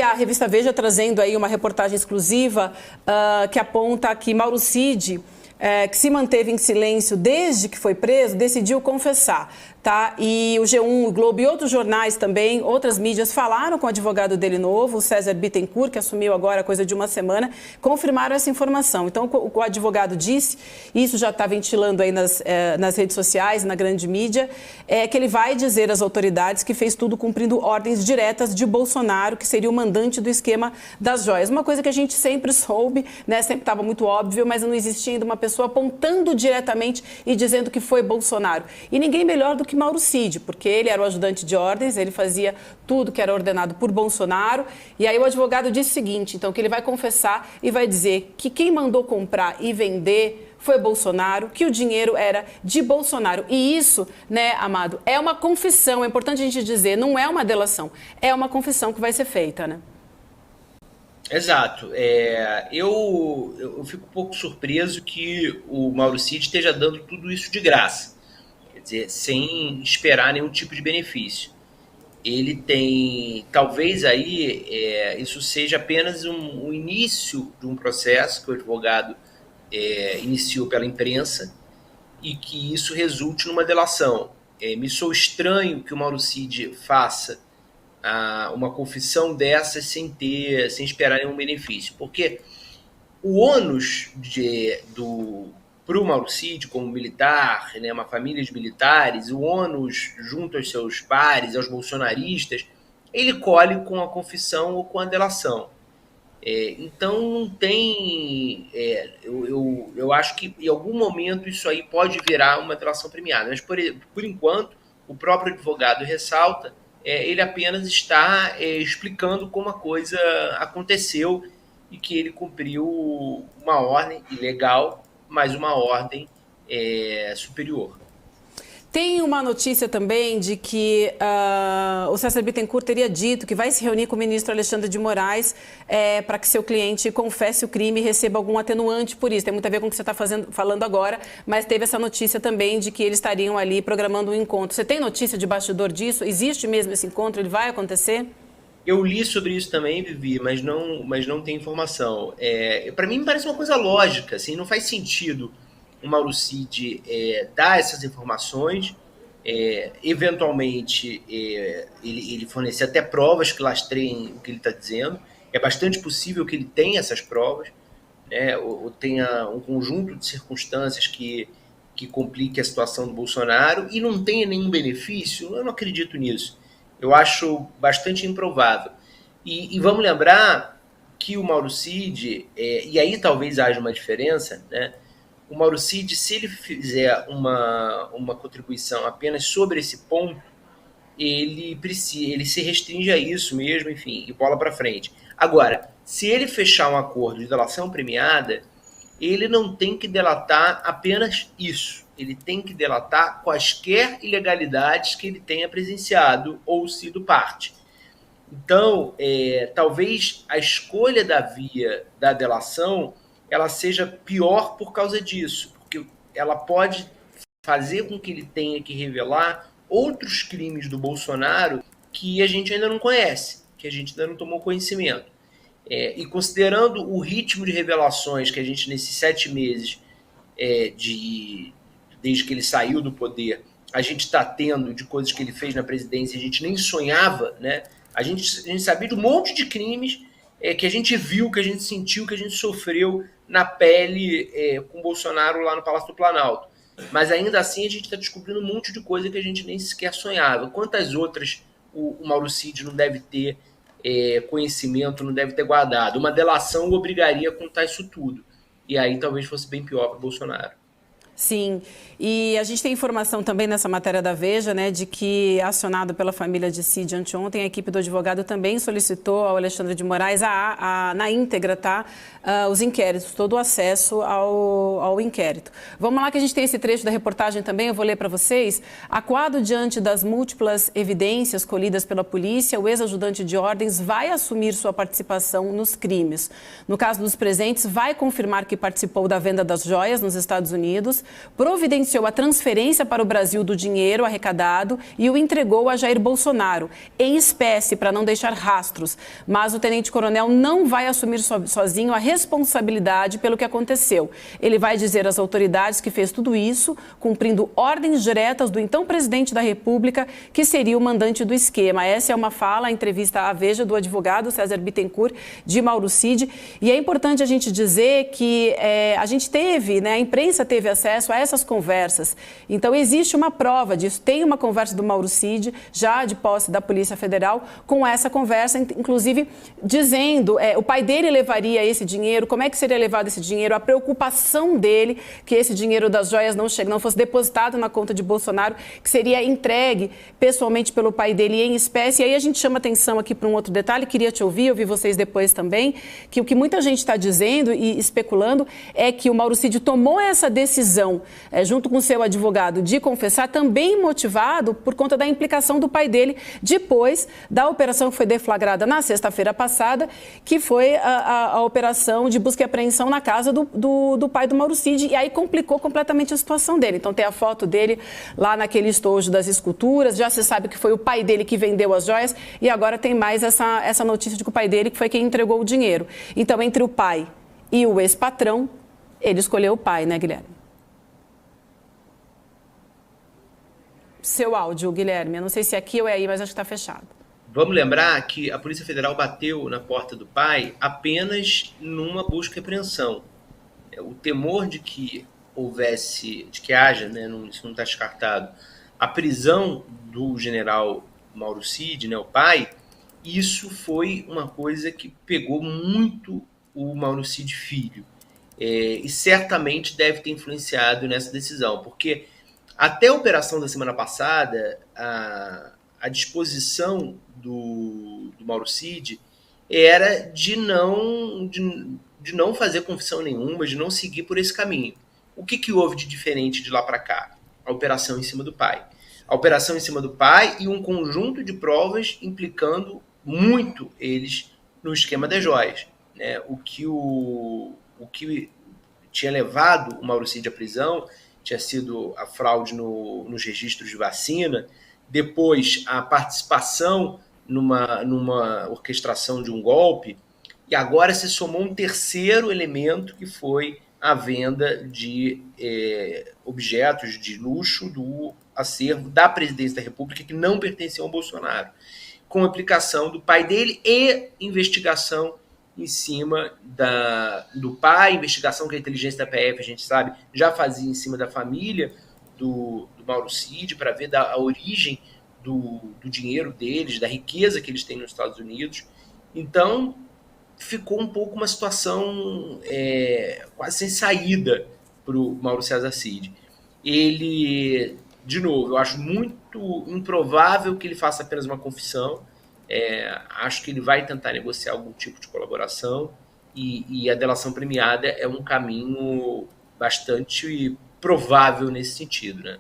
A revista Veja trazendo aí uma reportagem exclusiva que aponta que Mauro Cid, que se manteve em silêncio desde que foi preso, decidiu confessar. Tá? E o G1, o Globo e outros jornais também, outras mídias falaram com o advogado dele novo, o César Bittencourt, que assumiu agora coisa de uma semana, confirmaram essa informação. Então, o advogado disse, isso já está ventilando aí nas redes sociais, na grande mídia, que ele vai dizer às autoridades que fez tudo cumprindo ordens diretas de Bolsonaro, que seria o mandante do esquema das joias. Uma coisa que a gente sempre soube, né, sempre estava muito óbvio, mas não existia ainda uma pessoa apontando diretamente e dizendo que foi Bolsonaro. E ninguém melhor do que Mauro Cid, porque ele era o ajudante de ordens, ele fazia tudo que era ordenado por Bolsonaro. E aí o advogado disse o seguinte, então, que ele vai confessar e vai dizer que quem mandou comprar e vender foi Bolsonaro, que o dinheiro era de Bolsonaro. E isso, né, Amado, é uma confissão, é importante a gente dizer, não é uma delação, é uma confissão que vai ser feita, né? Exato. Eu fico um pouco surpreso que o Mauro Cid esteja dando tudo isso de graça. Quer dizer, sem esperar nenhum tipo de benefício. Ele tem, talvez aí, isso seja apenas um início de um processo que o advogado iniciou pela imprensa e que isso resulte numa delação. Me soa estranho que o Mauro Cid faça uma confissão dessas sem esperar nenhum benefício, porque o ônus para o Mauro Cid, como militar, né, uma família de militares, o ônus junto aos seus pares, aos bolsonaristas, ele colhe com a confissão ou com a delação. Então não tem... eu acho que em algum momento isso aí pode virar uma delação premiada, mas por enquanto o próprio advogado ressalta, ele apenas está explicando como a coisa aconteceu e que ele cumpriu uma ordem ilegal, mas uma ordem superior. Tem uma notícia também de que o César Bittencourt teria dito que vai se reunir com o ministro Alexandre de Moraes para que seu cliente confesse o crime e receba algum atenuante por isso. Tem muito a ver com o que você está falando agora, mas teve essa notícia também de que eles estariam ali programando um encontro. Você tem notícia de bastidor disso? Existe mesmo esse encontro? Ele vai acontecer? Eu li sobre isso também, Vivi, mas não tem informação. Para mim, me parece uma coisa lógica, assim, não faz sentido o Mauro Cid dar essas informações, eventualmente ele fornecer até provas que lastreiem o que ele está dizendo. É bastante possível que ele tenha essas provas, né, ou tenha um conjunto de circunstâncias que complique a situação do Bolsonaro e não tenha nenhum benefício. Eu não acredito nisso. Eu acho bastante improvável. E vamos lembrar que o Mauro Cid, e aí talvez haja uma diferença, né? O Mauro Cid, se ele fizer uma contribuição apenas sobre esse ponto, ele se restringe a isso mesmo, enfim, e bola para frente. Agora, se ele fechar um acordo de delação premiada, ele não tem que delatar apenas isso. Ele tem que delatar quaisquer ilegalidades que ele tenha presenciado ou sido parte. Então, talvez a escolha da via da delação ela seja pior por causa disso, porque ela pode fazer com que ele tenha que revelar outros crimes do Bolsonaro que a gente ainda não conhece, que a gente ainda não tomou conhecimento. E considerando o ritmo de revelações que a gente, nesses 7 meses, desde que ele saiu do poder, a gente está tendo de coisas que ele fez na presidência, a gente nem sonhava, né? A gente sabia de um monte de crimes que a gente viu, que a gente sentiu, que a gente sofreu na pele com o Bolsonaro lá no Palácio do Planalto. Mas ainda assim a gente está descobrindo um monte de coisa que a gente nem sequer sonhava. Quantas outras o Mauro Cid não deve ter conhecimento, não deve ter guardado? Uma delação o obrigaria a contar isso tudo. E aí talvez fosse bem pior para o Bolsonaro. Sim, e a gente tem informação também nessa matéria da Veja, né, de que, acionado pela família de Cid anteontem, a equipe do advogado também solicitou ao Alexandre de Moraes na íntegra, tá, os inquéritos, todo o acesso ao inquérito. Vamos lá que a gente tem esse trecho da reportagem também, eu vou ler para vocês. Acuado diante das múltiplas evidências colhidas pela polícia, o ex-ajudante de ordens vai assumir sua participação nos crimes. No caso dos presentes, vai confirmar que participou da venda das joias nos Estados Unidos, providenciou a transferência para o Brasil do dinheiro arrecadado e o entregou a Jair Bolsonaro, em espécie, para não deixar rastros. Mas o tenente-coronel não vai assumir sozinho a responsabilidade pelo que aconteceu. Ele vai dizer às autoridades que fez tudo isso, cumprindo ordens diretas do então presidente da República, que seria o mandante do esquema. Essa é uma fala, a entrevista à Veja do advogado César Bittencourt, de Mauro Cid. E é importante a gente dizer que a gente teve, né, a imprensa teve acesso a essas conversas. Então, existe uma prova disso. Tem uma conversa do Mauro Cid, já de posse da Polícia Federal, com essa conversa, inclusive dizendo o pai dele levaria esse dinheiro, como é que seria levado esse dinheiro, a preocupação dele que esse dinheiro das joias não fosse depositado na conta de Bolsonaro, que seria entregue pessoalmente pelo pai dele em espécie. E aí a gente chama atenção aqui para um outro detalhe, queria te ouvir vocês depois também, que o que muita gente está dizendo e especulando é que o Mauro Cid tomou essa decisão, junto com seu advogado, de confessar, também motivado por conta da implicação do pai dele, depois da operação que foi deflagrada na sexta-feira passada, que foi a operação de busca e apreensão na casa do pai do Mauro Cid, e aí complicou completamente a situação dele. Então tem a foto dele lá naquele estojo das esculturas, já se sabe que foi o pai dele que vendeu as joias, e agora tem mais essa notícia de que o pai dele que foi quem entregou o dinheiro. Então, entre o pai e o ex-patrão, ele escolheu o pai, né, Guilherme? Seu áudio, Guilherme. Eu não sei se é aqui ou é aí, mas acho que está fechado. Vamos lembrar que a Polícia Federal bateu na porta do pai apenas numa busca e apreensão. O temor de que haja, né, isso não está descartado, a prisão do general Mauro Cid, né, o pai, isso foi uma coisa que pegou muito o Mauro Cid filho. E certamente deve ter influenciado nessa decisão, porque até a operação da semana passada, a disposição do Mauro Cid era de não fazer confissão nenhuma, de não seguir por esse caminho. O que houve de diferente de lá para cá? A operação em cima do pai. A operação em cima do pai e um conjunto de provas implicando muito eles no esquema das joias. Né? O que tinha levado o Mauro Cid à prisão tinha sido a fraude nos registros de vacina, depois a participação numa orquestração de um golpe, e agora se somou um terceiro elemento, que foi a venda de objetos de luxo do acervo da presidência da República que não pertenciam ao Bolsonaro, com a implicação do pai dele e investigação em cima do pai, investigação que a inteligência da PF, a gente sabe, já fazia em cima da família do Mauro Cid, para ver a origem do dinheiro deles, da riqueza que eles têm nos Estados Unidos. Então, ficou um pouco uma situação quase sem saída para o Mauro César Cid. Ele, de novo, eu acho muito improvável que ele faça apenas uma confissão. Acho que ele vai tentar negociar algum tipo de colaboração e a delação premiada é um caminho bastante provável nesse sentido, né?